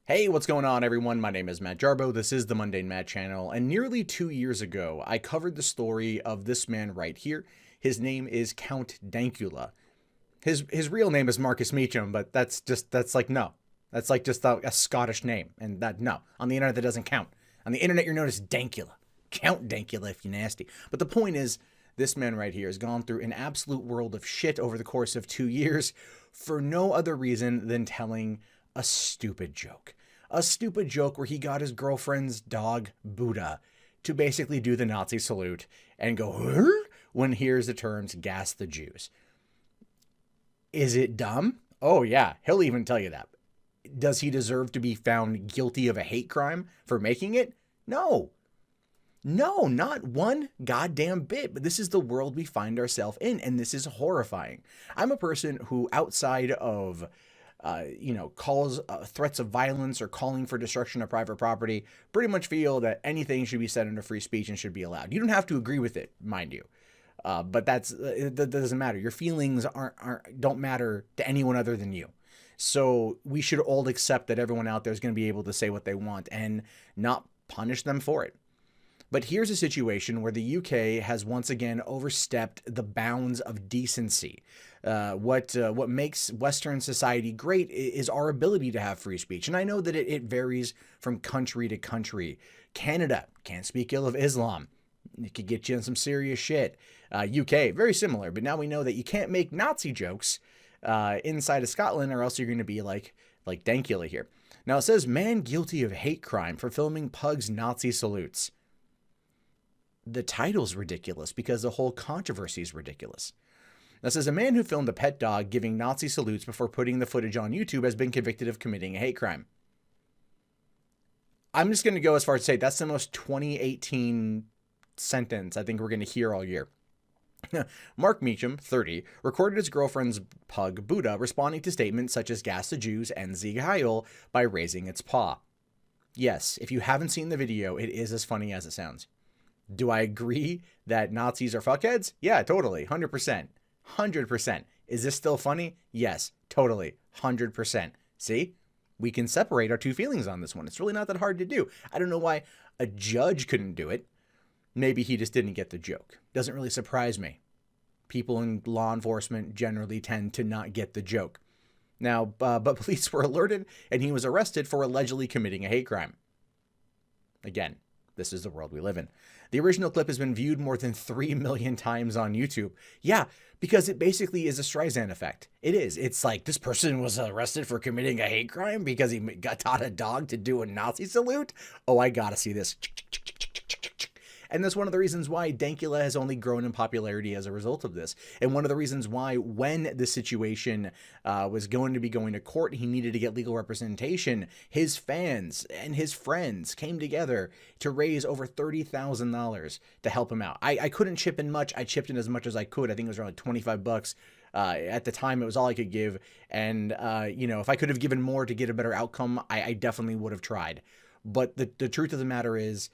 Hey, what's going on, everyone? My name is Matt Jarbo. This is the Mundane Matt channel, and nearly 2 years ago, I covered the story of this man right here. His name is Count Dankula. His real name is Markus Meechan, but that's like just a Scottish name, and that no, on the internet that doesn't count. On the internet, you're known as Dankula, Count Dankula if you're nasty. But the point is, this man right here has gone through an absolute world of shit over the course of 2 years for no other reason than telling a stupid joke. A stupid joke where he got his girlfriend's dog, Buddha, to basically do the Nazi salute and go, "Huh?" when he hears the terms gas the Jews. Is it dumb? Oh, yeah, he'll even tell you that. Does he deserve to be found guilty of a hate crime for making it? No. No, not one goddamn bit. But this is the world we find ourselves in, and this is horrifying. I'm a person who, outside of calls threats of violence or calling for destruction of private property, pretty much feel that anything should be said under free speech and should be allowed. You don't have to agree with it, mind you, but that doesn't matter. Your feelings don't matter to anyone other than you. So we should all accept that everyone out there is going to be able to say what they want and not punish them for it. But here's a situation where the UK has once again overstepped the bounds of decency. What makes Western society great is our ability to have free speech. And I know that it varies from country to country. Canada can't speak ill of Islam. It could get you in some serious shit. UK, very similar. But now we know that you can't make Nazi jokes inside of Scotland, or else you're going to be like Dankula here. Now it says, man guilty of hate crime for filming Pug's Nazi salutes. The title's ridiculous because the whole controversy is ridiculous. Now, it says a man who filmed a pet dog giving Nazi salutes before putting the footage on YouTube has been convicted of committing a hate crime. I'm just going to go as far as to say that's the most 2018 sentence I think we're going to hear all year. Markus Meechan, 30, recorded his girlfriend's pug, Buddha, responding to statements such as gas the Jews and Sieg Heil by raising its paw. Yes, if you haven't seen the video, it is as funny as it sounds. Do I agree that Nazis are fuckheads? Yeah, totally. 100%. 100%. Is this still funny? Yes, totally. 100%. See? We can separate our two feelings on this one. It's really not that hard to do. I don't know why a judge couldn't do it. Maybe he just didn't get the joke. Doesn't really surprise me. People in law enforcement generally tend to not get the joke. Now, but police were alerted and he was arrested for allegedly committing a hate crime. Again, this is the world we live in. The original clip has been viewed more than 3 million times on YouTube. Yeah, because it basically is a Streisand effect. It is. It's like this person was arrested for committing a hate crime because he taught a dog to do a Nazi salute. Oh, I gotta see this. And that's one of the reasons why Dankula has only grown in popularity as a result of this. And one of the reasons why when the situation was going to be going to court, he needed to get legal representation, his fans and his friends came together to raise over $30,000 to help him out. I couldn't chip in much. I chipped in as much as I could. I think it was around like 25 bucks. At the time, it was all I could give. And, if I could have given more to get a better outcome, I definitely would have tried. But the truth of the matter is,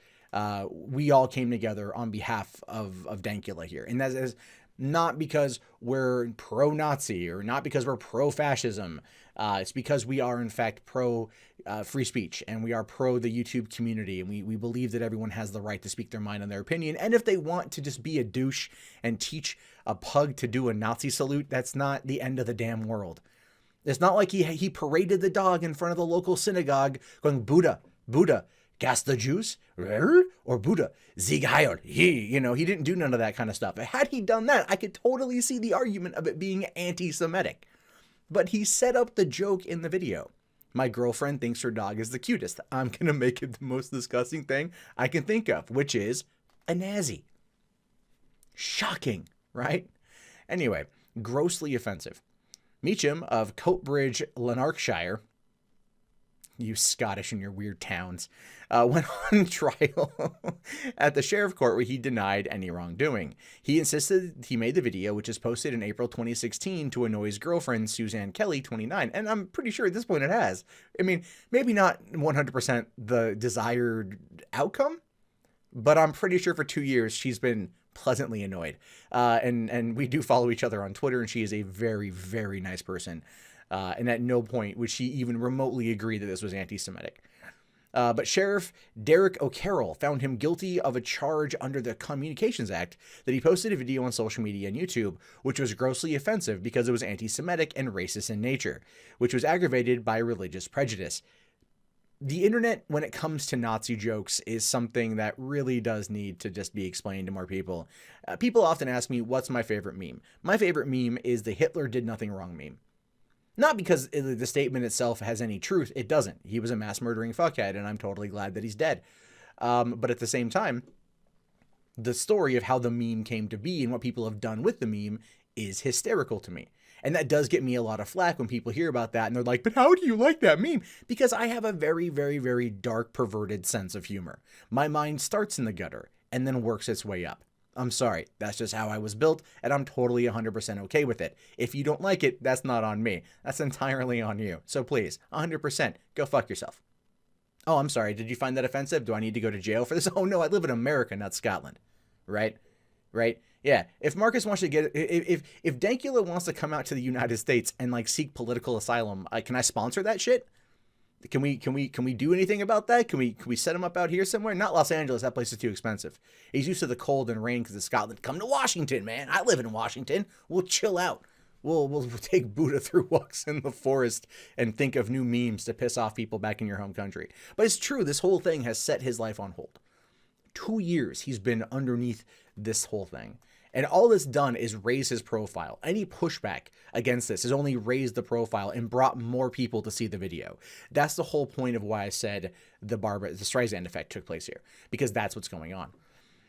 we all came together on behalf of Dankula here. And that is not because we're pro-Nazi or not because we're pro-fascism. It's because we are, in fact, pro-free speech and we are pro the YouTube community. And we believe that everyone has the right to speak their mind and their opinion. And if they want to just be a douche and teach a pug to do a Nazi salute, that's not the end of the damn world. It's not like he paraded the dog in front of the local synagogue going, Buddha, Buddha, gas the Jews, or Buddha, Sieg Heil. He didn't do none of that kind of stuff. Had he done that, I could totally see the argument of it being anti-Semitic. But he set up the joke in the video. My girlfriend thinks her dog is the cutest. I'm going to make it the most disgusting thing I can think of, which is a Nazi. Shocking, right? Anyway, grossly offensive. Meechan of Coatbridge, Lanarkshire, you Scottish and your weird towns, went on trial at the sheriff court where he denied any wrongdoing. He insisted he made the video, which is posted in April 2016, to annoy his girlfriend, Suzanne Kelly, 29. And I'm pretty sure at this point it has. I mean, maybe not 100% the desired outcome, but I'm pretty sure for 2 years she's been pleasantly annoyed. And we do follow each other on Twitter, and she is a very, very nice person. And at no point would she even remotely agree that this was anti-Semitic. But Sheriff Derek O'Carroll found him guilty of a charge under the Communications Act that he posted a video on social media and YouTube, which was grossly offensive because it was anti-Semitic and racist in nature, which was aggravated by religious prejudice. The internet, when it comes to Nazi jokes, is something that really does need to just be explained to more people. People often ask me, what's my favorite meme? My favorite meme is the Hitler did nothing wrong meme. Not because the statement itself has any truth. It doesn't. He was a mass murdering fuckhead, and I'm totally glad that he's dead. But at the same time, the story of how the meme came to be and what people have done with the meme is hysterical to me. And that does get me a lot of flack when people hear about that and they're like, but how do you like that meme? Because I have a very, very, very dark, perverted sense of humor. My mind starts in the gutter and then works its way up. I'm sorry, that's just how I was built, and I'm totally 100% okay with it. If you don't like it, that's not on me. That's entirely on you. So please, 100%, go fuck yourself. Oh, I'm sorry, did you find that offensive? Do I need to go to jail for this? Oh no, I live in America, not Scotland. Right? Yeah, if Markus wants to get, if Dankula wants to come out to the United States and like seek political asylum, can I sponsor that shit? Can we do anything about that? Can we set him up out here somewhere? Not Los Angeles. That place is too expensive. He's used to the cold and rain because of Scotland. Come to Washington, man. I live in Washington. We'll chill out. We'll take Buddha through walks in the forest and think of new memes to piss off people back in your home country. But it's true. This whole thing has set his life on hold. 2 years he's been underneath this whole thing. And all it's done is raise his profile. Any pushback against this has only raised the profile and brought more people to see the video. That's the whole point of why I said the Streisand effect took place here, because that's what's going on.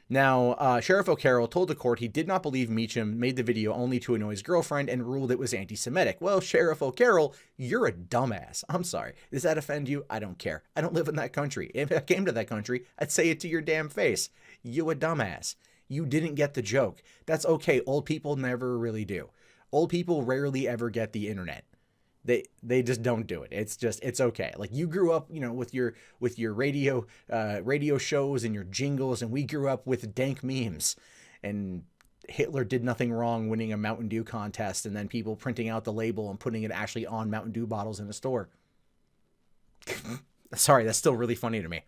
Now, Sheriff O'Carroll told the court he did not believe Meechan made the video only to annoy his girlfriend and ruled it was anti-Semitic. Well, Sheriff O'Carroll, you're a dumbass. I'm sorry. Does that offend you? I don't care. I don't live in that country. If I came to that country, I'd say it to your damn face. You a dumbass. You didn't get the joke. That's okay. Old people never really do. Old people rarely ever get the internet. They just don't do it. It's okay. Like you grew up, with your radio shows and your jingles, and we grew up with dank memes, and Hitler did nothing wrong winning a Mountain Dew contest, and then people printing out the label and putting it actually on Mountain Dew bottles in a store. Sorry, that's still really funny to me.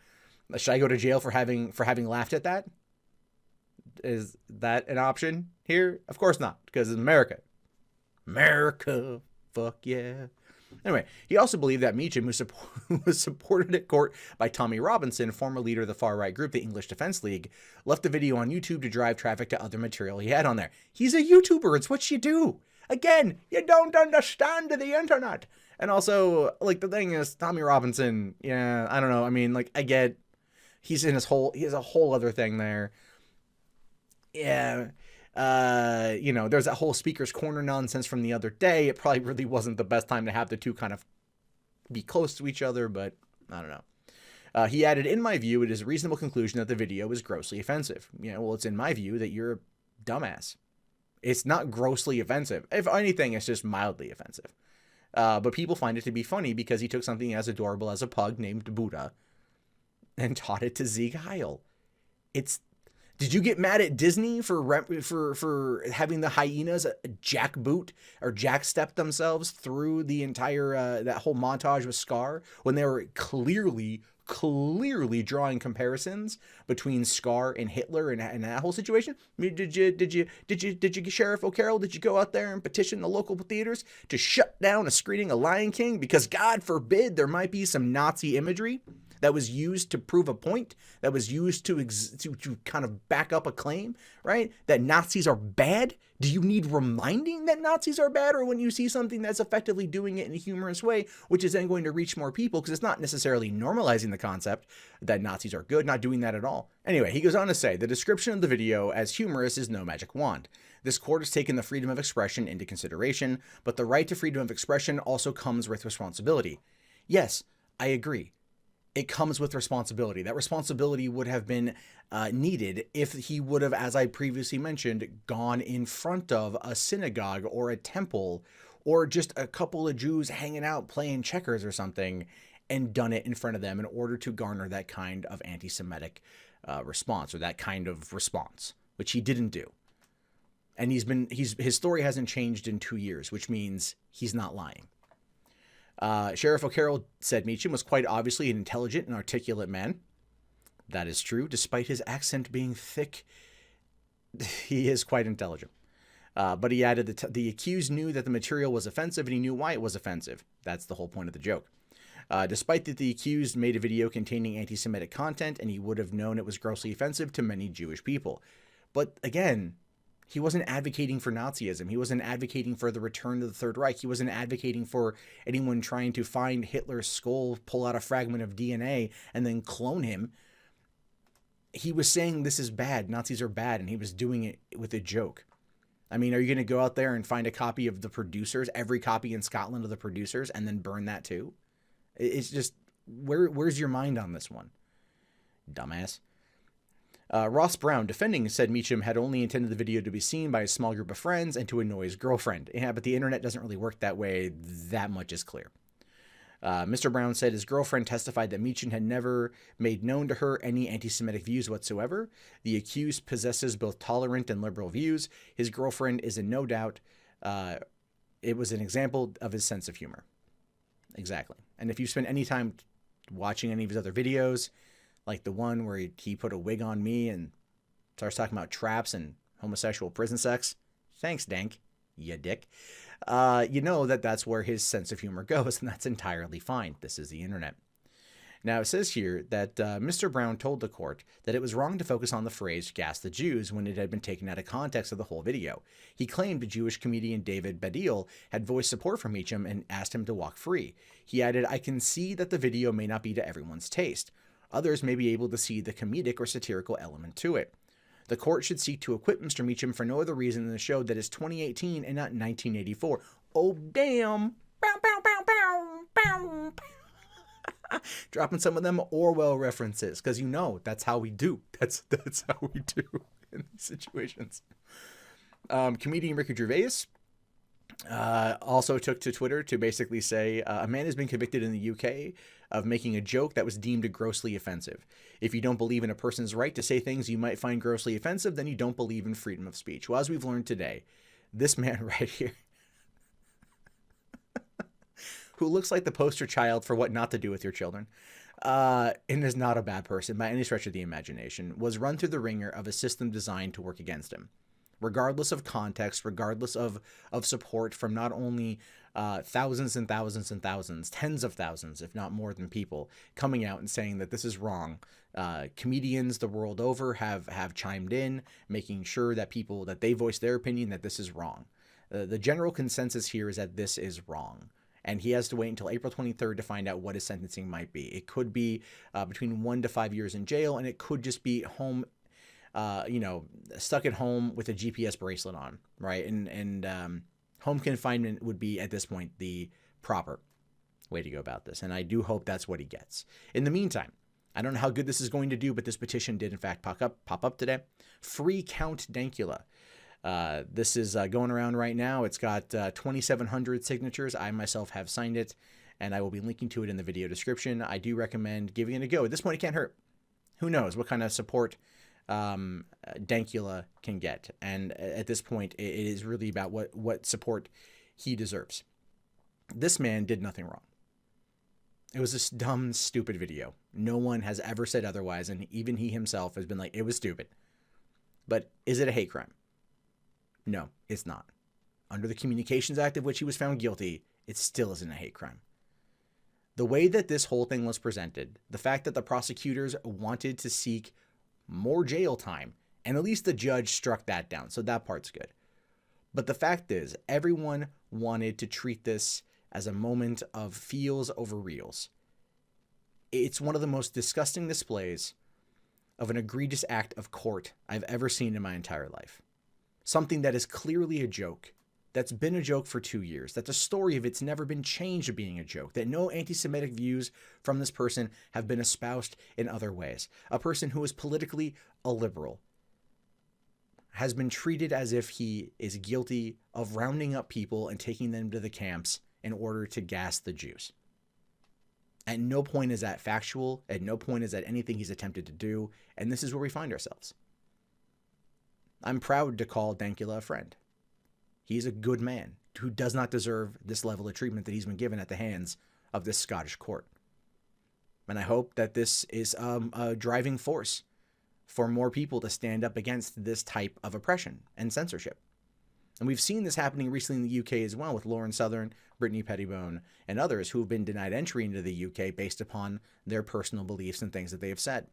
Should I go to jail for having laughed at that? Is that an option here? Of course not, because it's America. America, fuck yeah. Anyway, he also believed that Meechan, who was supported at court by Tommy Robinson, former leader of the far-right group, the English Defense League, left the video on YouTube to drive traffic to other material he had on there. He's a YouTuber. It's what you do. Again, you don't understand the internet. And also, like, the thing is, Tommy Robinson, yeah, I don't know. I mean, like, I get he has a whole other thing there. Yeah, there's that whole speaker's corner nonsense from the other day. It probably really wasn't the best time to have the two kind of be close to each other, but I don't know. He added, in my view, it is a reasonable conclusion that the video is grossly offensive. Well, it's in my view that you're a dumbass. It's not grossly offensive. If anything, it's just mildly offensive. But people find it to be funny because he took something as adorable as a pug named Buddha and taught it to Sieg Heil. Did you get mad at Disney for having the hyenas jackboot or jackstep themselves through the entire that whole montage with Scar when they were clearly drawing comparisons between Scar and Hitler and that whole situation? I mean, did you Sheriff O'Carroll, did you go out there and petition the local theaters to shut down a screening of Lion King because God forbid there might be some Nazi imagery that was used to prove a point, that was used to kind of back up a claim, right? That Nazis are bad? Do you need reminding that Nazis are bad? Or when you see something that's effectively doing it in a humorous way, which is then going to reach more people, because it's not necessarily normalizing the concept that Nazis are good, not doing that at all. Anyway, he goes on to say, the description of the video as humorous is no magic wand. This court has taken the freedom of expression into consideration, but the right to freedom of expression also comes with responsibility. Yes, I agree. It comes with responsibility. That responsibility would have been needed if he would have, as I previously mentioned, gone in front of a synagogue or a temple or just a couple of Jews hanging out playing checkers or something and done it in front of them in order to garner that kind of anti-Semitic response or that kind of response, which he didn't do. And his story hasn't changed in 2 years, which means he's not lying. Sheriff O'Carroll said Meechan was quite obviously an intelligent and articulate man. That is true. Despite his accent being thick, he is quite intelligent. But he added that the accused knew that the material was offensive and he knew why it was offensive. That's the whole point of the joke. Despite that the accused made a video containing anti-Semitic content and he would have known it was grossly offensive to many Jewish people. But again, he wasn't advocating for Nazism. He wasn't advocating for the return to the Third Reich. He wasn't advocating for anyone trying to find Hitler's skull, pull out a fragment of DNA, and then clone him. He was saying this is bad, Nazis are bad, and he was doing it with a joke. I mean, are you going to go out there and find a copy of The Producers, every copy in Scotland of The Producers, and then burn that too? It's just, where's your mind on this one? Dumbass. Ross Brown, defending, said Meechan had only intended the video to be seen by a small group of friends and to annoy his girlfriend. Yeah, but the internet doesn't really work that way. That much is clear. Mr. Brown said his girlfriend testified that Meechan had never made known to her any anti-Semitic views whatsoever. The accused possesses both tolerant and liberal views. His girlfriend is in no doubt. It was an example of his sense of humor. Exactly. And if you spend any time watching any of his other videos, like the one where he put a wig on me and starts talking about traps and homosexual prison sex, thanks, Dank, you dick. You know that that's where his sense of humor goes, and that's entirely fine. This is the internet. Now, it says here that Mr. Brown told the court that it was wrong to focus on the phrase "gas the Jews" when it had been taken out of context of the whole video. He claimed Jewish comedian David Baddiel had voiced support for Meechan and asked him to walk free. He added, "I can see that the video may not be to everyone's taste. Others may be able to see the comedic or satirical element to it. The court should seek to acquit Mr. Meechan for no other reason than to show that it's 2018 and not 1984. Oh, damn. Bow, bow, bow, bow, bow. Dropping some of them Orwell references, because you know that's how we do. That's how we do in these situations. Comedian Ricky Gervais also took to Twitter to basically say, a man has been convicted in the UK of making a joke that was deemed grossly offensive. If you don't believe in a person's right to say things you might find grossly offensive, then you don't believe in freedom of speech. Well, as we've learned today, this man right here, who looks like the poster child for what not to do with your children, and is not a bad person by any stretch of the imagination, was run through the ringer of a system designed to work against him. Regardless of context, regardless of support from not only thousands and thousands and thousands, tens of thousands, if not more than people, coming out and saying that this is wrong. Comedians the world over have chimed in, making sure that that they voice their opinion that this is wrong. The general consensus here is that this is wrong. And he has to wait until April 23rd to find out what his sentencing might be. It could be between 1 to 5 years in jail, and it could just be home, stuck at home with a GPS bracelet on, right? And home confinement would be, at this point, the proper way to go about this. And I do hope that's what he gets. In the meantime, I don't know how good this is going to do, but this petition did, in fact, pop up today. Free Count Dankula. This is going around right now. It's got 2,700 signatures. I myself have signed it, and I will be linking to it in the video description. I do recommend giving it a go. At this point, it can't hurt. Who knows what kind of support Dankula can get. And at this point, it is really about what support he deserves. This man did nothing wrong. It was this dumb, stupid video. No one has ever said otherwise, and even he himself has been like, it was stupid. But is it a hate crime? No, it's not. Under the Communications Act, of which he was found guilty, it still isn't a hate crime. The way that this whole thing was presented, the fact that the prosecutors wanted to seek more jail time, and at least the judge struck that down, so that part's good. But the fact is, everyone wanted to treat this as a moment of feels over reals. It's one of the most disgusting displays of an egregious act of court I've ever seen in my entire life. Something that is clearly a joke, that's been a joke for 2 years, that the story of it's never been changed to being a joke, that no anti-Semitic views from this person have been espoused in other ways. A person who is politically a liberal has been treated as if he is guilty of rounding up people and taking them to the camps in order to gas the Jews. At no point is that factual. At no point is that anything he's attempted to do. And this is where we find ourselves. I'm proud to call Dankula a friend. He's a good man who does not deserve this level of treatment that he's been given at the hands of this Scottish court. And I hope that this is a driving force for more people to stand up against this type of oppression and censorship. And we've seen this happening recently in the UK as well with Lauren Southern, Brittany Pettibone, and others who have been denied entry into the UK based upon their personal beliefs and things that they have said.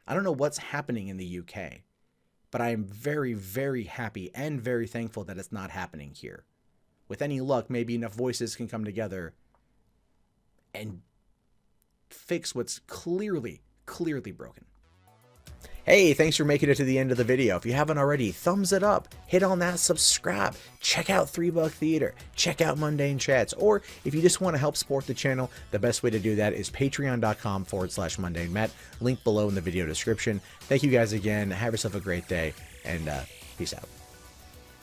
I don't know what's happening in the UK, but I am very, very happy and very thankful that it's not happening here. With any luck, maybe enough voices can come together and fix what's clearly broken. Hey, thanks for making it to the end of the video. If you haven't already, thumbs it up, hit on that subscribe, check out 3 Buck Theater, check out Mundane Chats, or if you just want to help support the channel, the best way to do that is patreon.com/mundanemet, link below in the video description. Thank you guys again, have yourself a great day, and peace out.